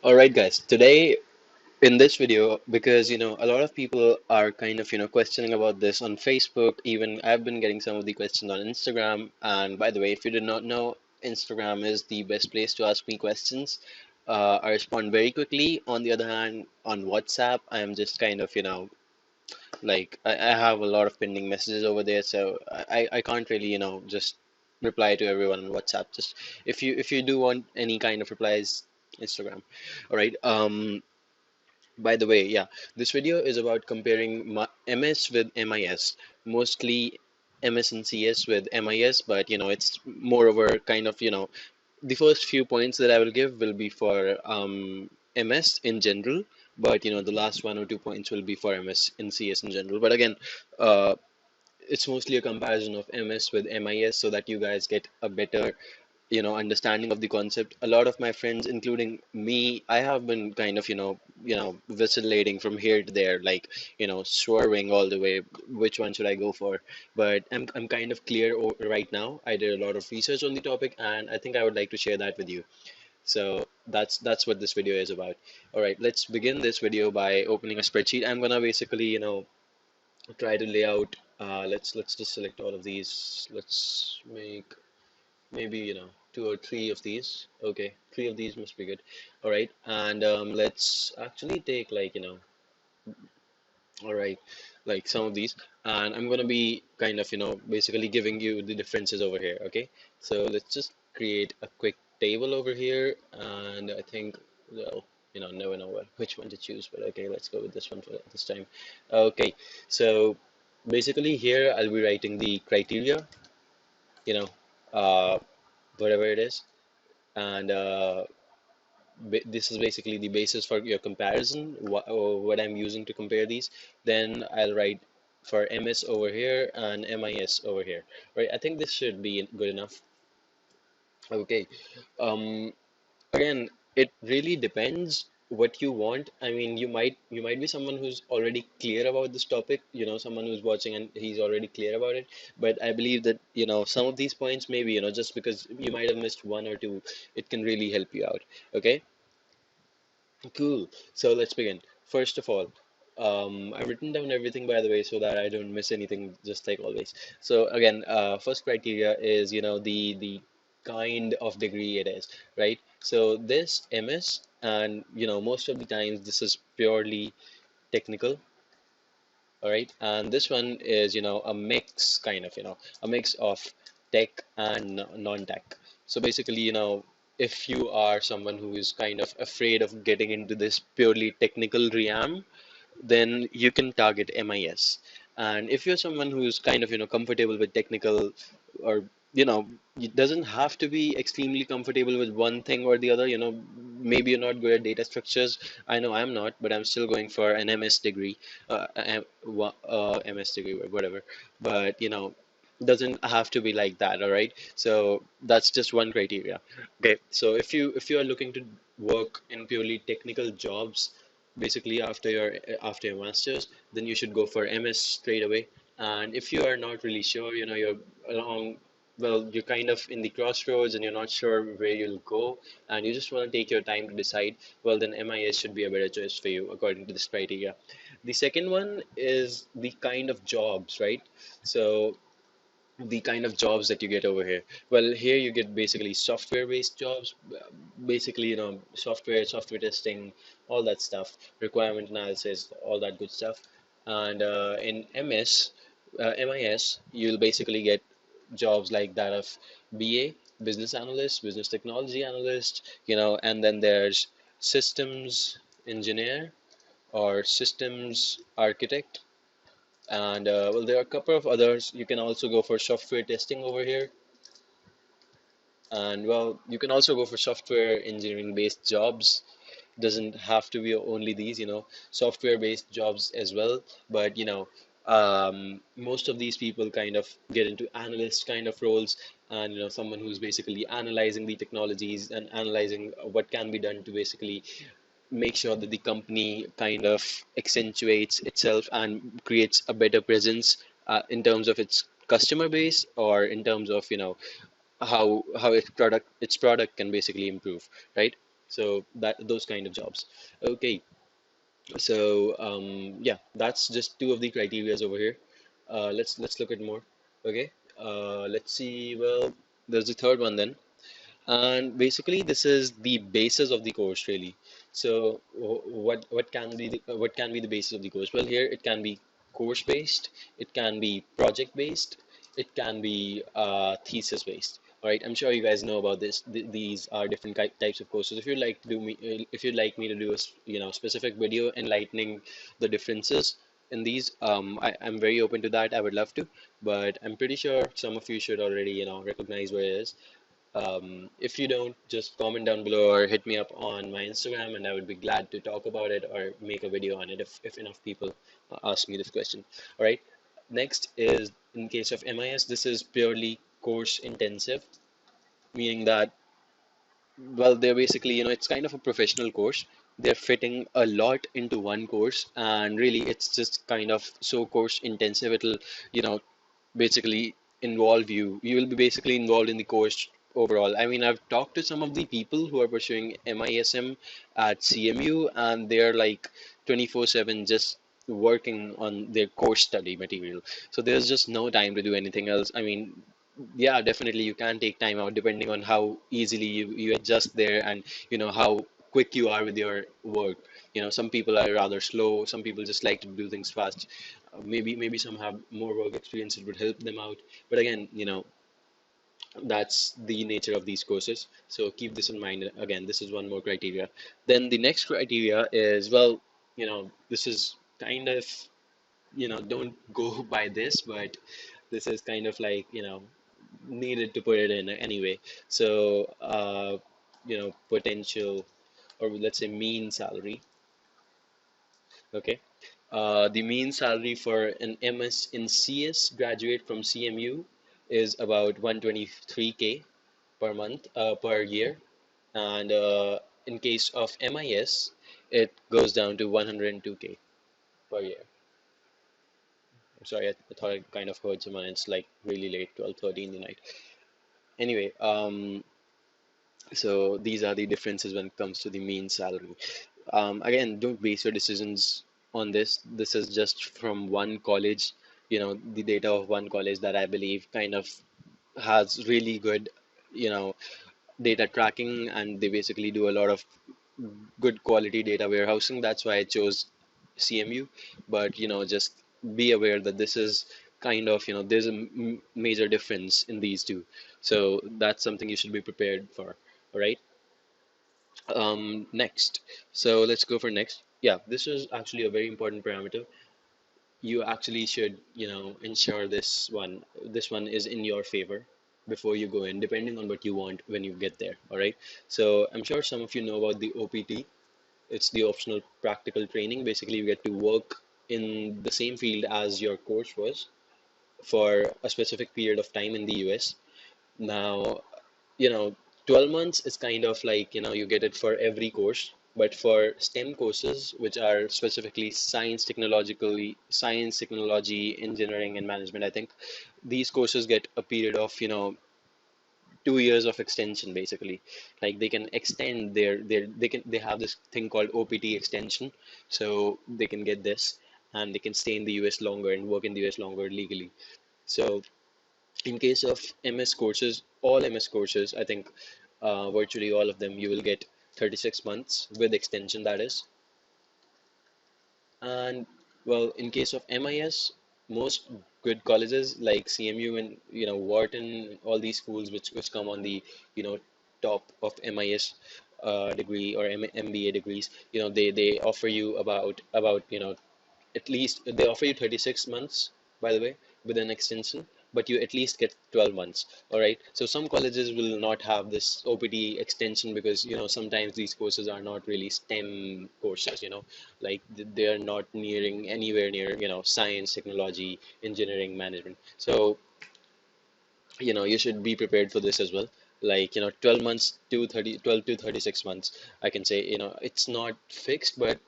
All right, guys. Today in this video, because a lot of people are kind of questioning about this on Facebook. Even I've been getting some of the questions on Instagram. And by the way, if you did not know, Instagram is the best place to ask me questions. I respond very quickly. On the other hand, on WhatsApp, I am just kind of like I have a lot of pending messages over there, so I can't really just reply to everyone on WhatsApp. Just if you do want any kind of replies, Instagram. All right. By the way, yeah, this video is about comparing MS with MIS, mostly MS and CS with MIS, but it's more over kind of, the first few points that I will give will be for MS in general, but the last 1 or 2 points will be for MS in CS in general. But again, uh, it's mostly a comparison of MS with MIS so that you guys get a better understanding of the concept. A lot of my friends, including me, I have been kind of vacillating from here to there, like swerving all the way, which one should I go for? But I'm kind of clear right now. I did a lot of research on the topic, and I think I would like to share that with you. So that's what this video is about. All right, let's begin this video by opening a spreadsheet. I'm gonna basically try to lay out. Let's just select all of these. Let's make maybe 2 or 3 of these. Okay, 3 of these must be good. All right, and let's actually take, like, all right, like some of these, and I'm gonna be kind of basically giving you the differences over here. Okay, so let's just create a quick table over here, and I think, well, never know which one to choose, but okay, let's go with this one for this time. Okay, so basically here I'll be writing the criteria, you know uh whatever it is, and this is basically the basis for your comparison, what I'm using to compare these. Then I'll write for MS over here and MIS over here, right? I think this should be good enough. Okay. um Again, it really depends what you want. I mean, you might be someone who's already clear about this topic, someone who's watching and he's already clear about it. But I believe that, some of these points, maybe, just because you might have missed one or two, it can really help you out. Okay, cool. So let's begin. First of all, I've written down everything, by the way, so that I don't miss anything, just like always. So again, first criteria is, the kind of degree it is, right? So this MS, and most of the times this is purely technical, all right? And this one is, a mix, kind of, a mix of tech and non-tech. So basically, if you are someone who is kind of afraid of getting into this purely technical realm, then you can target MIS. And if you're someone who's kind of, comfortable with technical, or, it doesn't have to be extremely comfortable with one thing or the other, maybe you're not good at data structures. I know I'm not, but I'm still going for an MS degree, MS degree, or whatever. But, doesn't have to be like that, all right? So that's just one criteria. Okay, so if you are looking to work in purely technical jobs, basically after your masters, then you should go for MS straight away. And if you are not really sure, you're along, well, you're kind of in the crossroads and you're not sure where you'll go, and you just want to take your time to decide, well, then MIS should be a better choice for you according to this criteria. The second one is the kind of jobs, right? So the kind of jobs that you get over here. Well, here you get basically software-based jobs, basically, software testing, all that stuff, requirement analysis, all that good stuff. And in MIS, you'll basically get jobs like that of BA, business analyst, business technology analyst, and then there's systems engineer or systems architect, and well, there are a couple of others. You can also go for software testing over here. And well, you can also go for software engineering based jobs. Doesn't have to be only these, software based jobs as well. But most of these people kind of get into analyst kind of roles, and someone who's basically analyzing the technologies and analyzing what can be done to basically make sure that the company kind of accentuates itself and creates a better presence, in terms of its customer base, or in terms of how its product can basically improve, right? So that those kind of jobs. Okay, so yeah, that's just two of the criterias over here. Let's look at more. Okay, let's see. Well, there's the third one then. And basically, this is the basis of the course, really. So, what can be the basis of the course? Well, here it can be course based, it can be project based, it can be thesis based. All right, I'm sure you guys know about this. These are different types of courses. If you'd like to do me, if you'd like me to do a specific video enlightening the differences in these, I'm very open to that. I would love to, but I'm pretty sure some of you should already recognize what it is. If you don't, just comment down below or hit me up on my Instagram, and I would be glad to talk about it or make a video on it if enough people ask me this question. All right. Next is in case of MIS, this is purely course intensive, meaning that, well, they're basically, it's kind of a professional course. They're fitting a lot into one course, and really, it's just kind of so course intensive. It'll, you know, basically involve you. You will be basically involved in the course overall. I mean, I've talked to some of the people who are pursuing MISM at CMU, and they're like 24/7 just working on their course study material. So there's just no time to do anything else. I mean, yeah, definitely you can take time out depending on how easily you adjust there, and how quick you are with your work. Some people are rather slow, some people just like to do things fast. Maybe some have more work experience, it would help them out. But again, that's the nature of these courses. So keep this in mind. Again, this is one more criteria. Then the next criteria is, well, this is kind of, don't go by this, but this is kind of like, needed to put it in anyway. So, potential, or let's say mean salary. Okay. The mean salary for an MS in CS graduate from CMU is about 123K per month, per year. And in case of MIS, it goes down to 102K per year. I'm sorry, I thought I kind of heard someone. It's like really late, 12:30 in the night. Anyway, so these are the differences when it comes to the mean salary. Again, don't base your decisions on this. This is just from one college, the data of one college that I believe kind of has really good, you know, data tracking, and they basically do a lot of good quality data warehousing. That's why I chose CMU. But, just be aware that this is kind of, there's a major difference in these two. So that's something you should be prepared for. All right. Next. So let's go for next. Yeah, this is actually a very important parameter. You actually should, ensure this one is in your favor before you go in, depending on what you want when you get there. All right. So I'm sure some of you know about the OPT. It's the optional practical training. Basically, you get to work in the same field as your course was for a specific period of time in the US. Now, you know, 12 months is kind of like, you get it for every course. But for STEM courses, which are specifically science, technology, engineering, and management, I think these courses get a period of, 2 years of extension basically. Like they can extend they have this thing called OPT extension. So they can get this, and they can stay in the US longer and work in the US longer legally. So in case of MS courses, all MS courses, I think virtually all of them, you will get 36 months with extension, that is. And well, in case of MIS, most good colleges like CMU and Wharton, all these schools which come on the top of MIS degree or MBA degrees, they offer you about at least they offer you 36 months, by the way, with an extension, but you at least get 12 months. All right. So some colleges will not have this OPT extension because, sometimes these courses are not really STEM courses, like they are not nearing anywhere near, science, technology, engineering, management. So, you should be prepared for this as well. Like, 12 months to 12 to 36 months, I can say, it's not fixed, but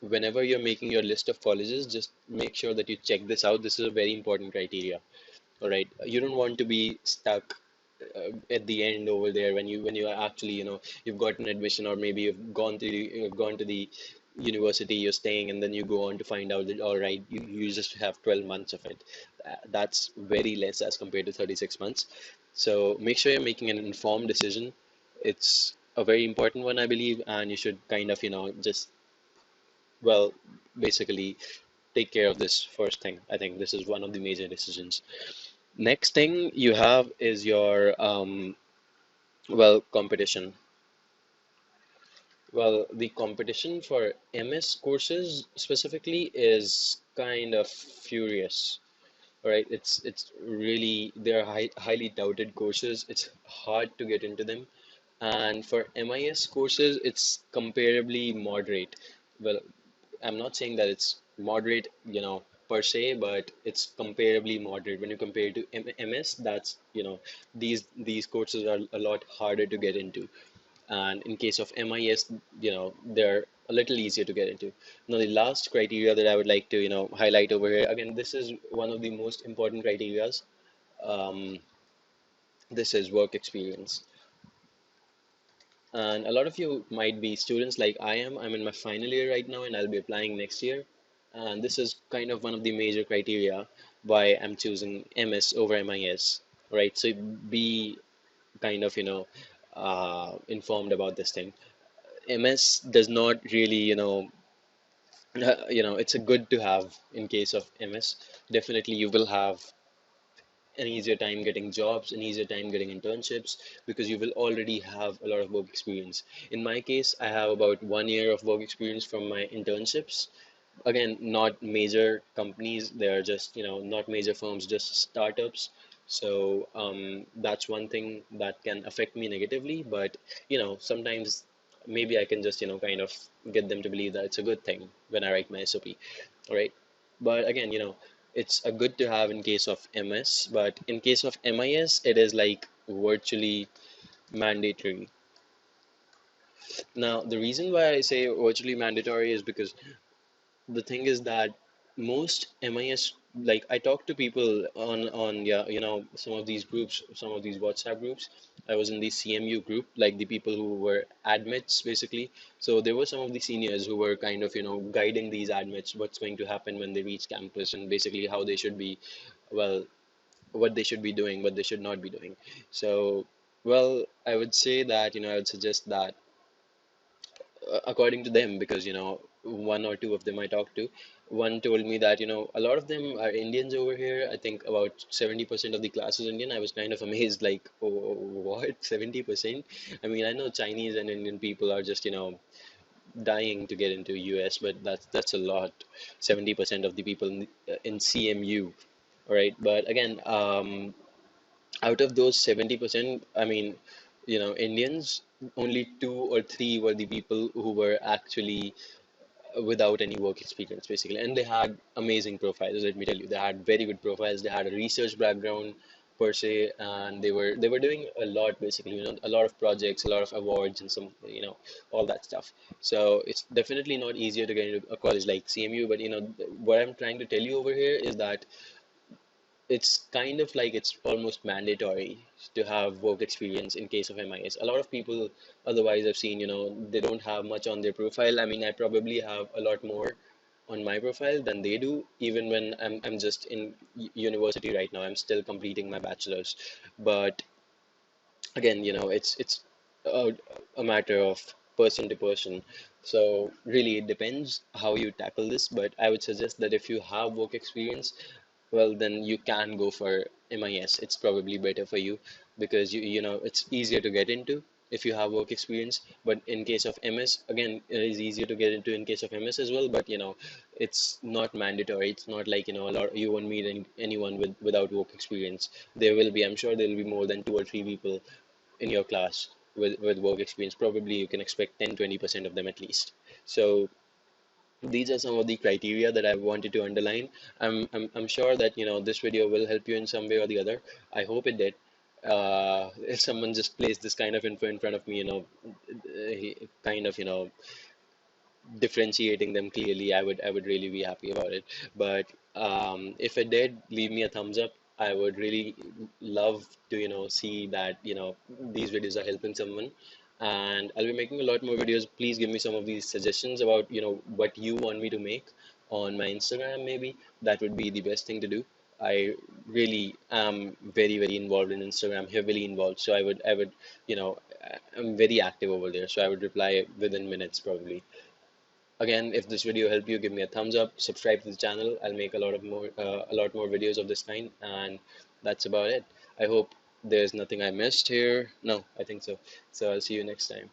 whenever you're making your list of colleges, just make sure that you check this out. This is a very important criteria. All right. You don't want to be stuck, at the end over there when you are actually, you've gotten admission, or maybe you've gone to the university you're staying, and then you go on to find out that all right, you just have 12 months of it. That's very less as compared to 36 months. So make sure you're making an informed decision. It's a very important one, I believe, and you should kind of, just, well, basically take care of this first thing. I think this is one of the major decisions. Next thing you have is your well, competition. Well, the competition for MS courses specifically is kind of furious. All right, it's really, they're highly touted courses. It's hard to get into them. And for MIS courses, it's comparably moderate. Well, I'm not saying that it's moderate, per se, but it's comparably moderate when you compare it to MS. That's, these courses are a lot harder to get into. And in case of MIS, they're a little easier to get into. Now, the last criteria that I would like to, highlight over here, again, this is one of the most important criterias. Um, this is work experience. And a lot of you might be students like I am. I'm in my final year right now, and I'll be applying next year. And this is kind of one of the major criteria why I'm choosing MS over MIS, right? So be kind of, informed about this thing. MS does not really, it's a good to have in case of MS. Definitely, you will have an easier time getting jobs, an easier time getting internships, because you will already have a lot of work experience. In my case, I have about 1 year of work experience from my internships. Again, not major companies, they're just, not major firms, just startups. So that's one thing that can affect me negatively, but sometimes maybe I can just, kind of get them to believe that it's a good thing when I write my SOP. All right. But again, it's a good to have in case of MS, but in case of MIS, it is like virtually mandatory. Now, the reason why I say virtually mandatory is because the thing is that most MIS, like I talk to people on yeah, some of these groups, some of these WhatsApp groups. I was in the CMU group, like the people who were admits basically. So there were some of the seniors who were kind of, guiding these admits, what's going to happen when they reach campus, and basically how they should be, well, what they should be doing, what they should not be doing. So, well, I would say that, I would suggest that according to them, because one or two of them I talked to, one told me that a lot of them are Indians over here. I think about 70% of the class is Indian. I was kind of amazed, like, oh, what, 70%? I mean, I know Chinese and Indian people are just dying to get into US, but that's a lot. 70% of the people in CMU, all right. But again, out of those 70%, I mean, Indians, only two or three were the people who were actually without any work experience, basically. And they had amazing profiles, let me tell you. They had very good profiles. They had a research background per se, and they were doing a lot, basically, a lot of projects, a lot of awards, and some, all that stuff. So it's definitely not easier to get into a college like CMU, but what I'm trying to tell you over here is that it's kind of like it's almost mandatory to have work experience in case of MIS. A lot of people otherwise I've seen, they don't have much on their profile. I mean, I probably have a lot more on my profile than they do, even when I'm just in university right now. I'm still completing my bachelor's. But again, it's a, a matter of person to person. So really, it depends how you tackle this. But I would suggest that if you have work experience, well, then you can go for MIS. It's probably better for you because it's easier to get into if you have work experience. But in case of MS, again, it is easier to get into in case of MS as well. But it's not mandatory. It's not like a lot. You won't meet anyone without work experience. There will be, I'm sure, there will be more than two or three people in your class with work experience. Probably you can expect 10-20% of them at least. So these are some of the criteria that I wanted to underline. I'm sure that this video will help you in some way or the other. I hope it did. If someone just placed this kind of info in front of me, kind of differentiating them clearly, I would really be happy about it. But if it did, leave me a thumbs up. I would really love to, see that, these videos are helping someone. And I'll be making a lot more videos. Please give me some of these suggestions about, what you want me to make on my Instagram, maybe. That would be the best thing to do. I really am very, very involved in Instagram, heavily involved. So I'm very active over there. So I would reply within minutes, probably. Again, if this video helped you, give me a thumbs up, subscribe to the channel. I'll make a lot more videos of this kind, and that's about it. I hope there's nothing I missed here. No, I think so. So I'll see you next time.